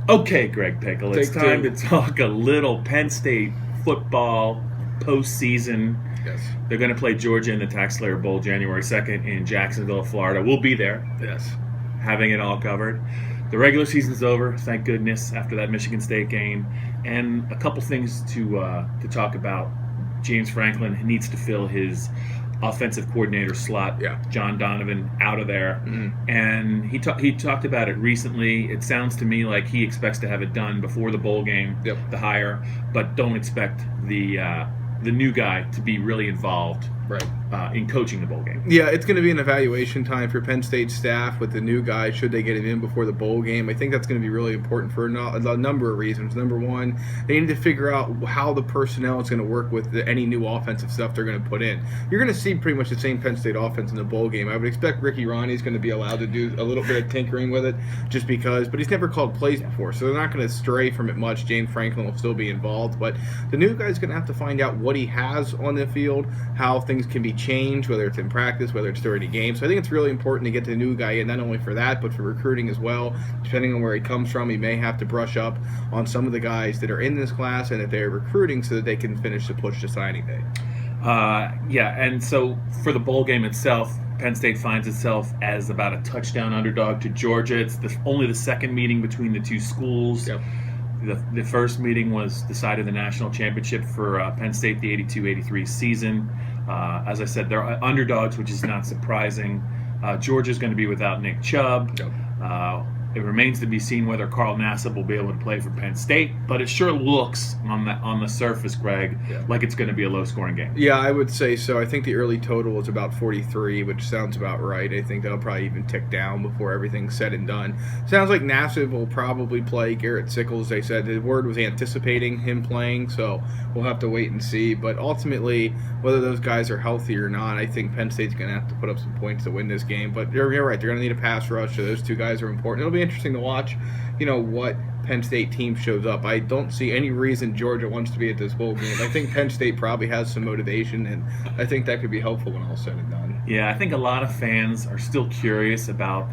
Okay, Greg Pickle, it's Take time two. to talk a little Penn State football postseason. Yes. They're going to play Georgia in the Tax Slayer Bowl January 2nd in Jacksonville, Florida. We'll be there, Yes. having it all covered. The regular season's over, thank goodness, after that Michigan State game. And a couple things to talk about. James Franklin needs to fill his offensive coordinator slot. Yeah. John Donovan out of there. Mm-hmm. And he talked about it recently. It sounds to me like he expects to have it done before the bowl game, Yep. the hire, but don't expect the new guy to be really involved Right. in coaching the bowl game. Yeah, it's going to be an evaluation time for Penn State staff with the new guy, should they get him in before the bowl game. I think that's going to be really important for a number of reasons. Number one, they need to figure out how the personnel is going to work with any new offensive stuff they're going to put in. You're going to see pretty much the same Penn State offense in the bowl game. I would expect Ricky Ronnie's going to be allowed to do a little bit of tinkering with it just because, but he's never called plays before, so they're not going to stray from it much. James Franklin will still be involved, but the new guy's going to have to find out what he has on the field, how things can be changed, whether it's in practice, whether it's during a game. So I think it's really important to get the new guy in, not only for that, but for recruiting as well. Depending on where he comes from, he may have to brush up on some of the guys that are in this class and that they're recruiting so that they can finish the push to signing day. And so for the bowl game itself, Penn State finds itself as about a touchdown underdog to Georgia. It's only the second meeting between the two schools. Yep. The first meeting was decided the national championship for Penn State, the 82-83 season. As I said, they're underdogs, which is not surprising. Georgia's going to be without Nick Chubb. Yep. It remains to be seen whether Carl Nassib will be able to play for Penn State, but it sure looks on the surface, Greg, like it's going to be a low-scoring game. Yeah, I would say so. I think the early total was about 43, which sounds about right. I think that'll probably even tick down before everything's said and done. Sounds like Nassib will probably play. Garrett Sickles, they said the word was anticipating him playing, so we'll have to wait and see. But ultimately, whether those guys are healthy or not, I think Penn State's going to have to put up some points to win this game. But you're right, they're going to need a pass rush, so those two guys are important. It'll be interesting to watch, what Penn State team shows up. I don't see any reason Georgia wants to be at this bowl game. I think Penn State probably has some motivation, and I think that could be helpful when all's said and done. Yeah, I think a lot of fans are still curious about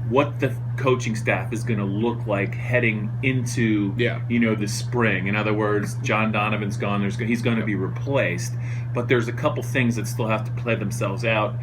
what the coaching staff is going to look like heading into the spring. In other words, John Donovan's gone. He's going to be replaced, but there's a couple things that still have to play themselves out.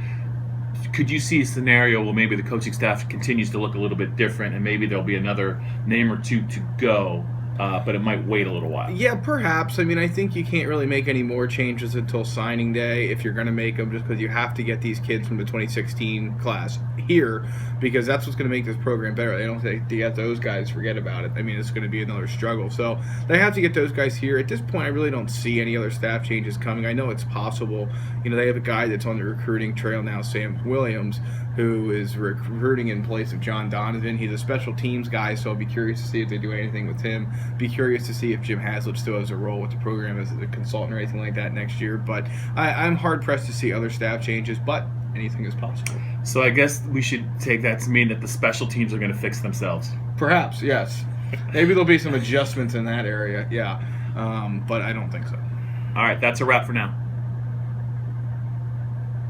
Could you see a scenario where maybe the coaching staff continues to look a little bit different and maybe there'll be another name or two to go, but it might wait a little while? Yeah, perhaps. I mean, I think you can't really make any more changes until signing day if you're going to make them, just because you have to get these kids from the 2016 class here, because that's what's going to make this program better. They don't think to get those guys, forget about it. I mean, it's going to be another struggle. So they have to get those guys here. At this point, I really don't see any other staff changes coming. I know it's possible. They have a guy that's on the recruiting trail now, Sam Williams, who is recruiting in place of John Donovan. He's a special teams guy, so I'll be curious to see if they do anything with him. Be curious to see if Jim Haslett still has a role with the program as a consultant or anything like that next year. But I'm hard-pressed to see other staff changes, but anything is possible. So I guess we should take that to mean that the special teams are going to fix themselves. Perhaps, yes. Maybe there'll be some adjustments in that area, yeah. But I don't think so. All right, that's a wrap for now.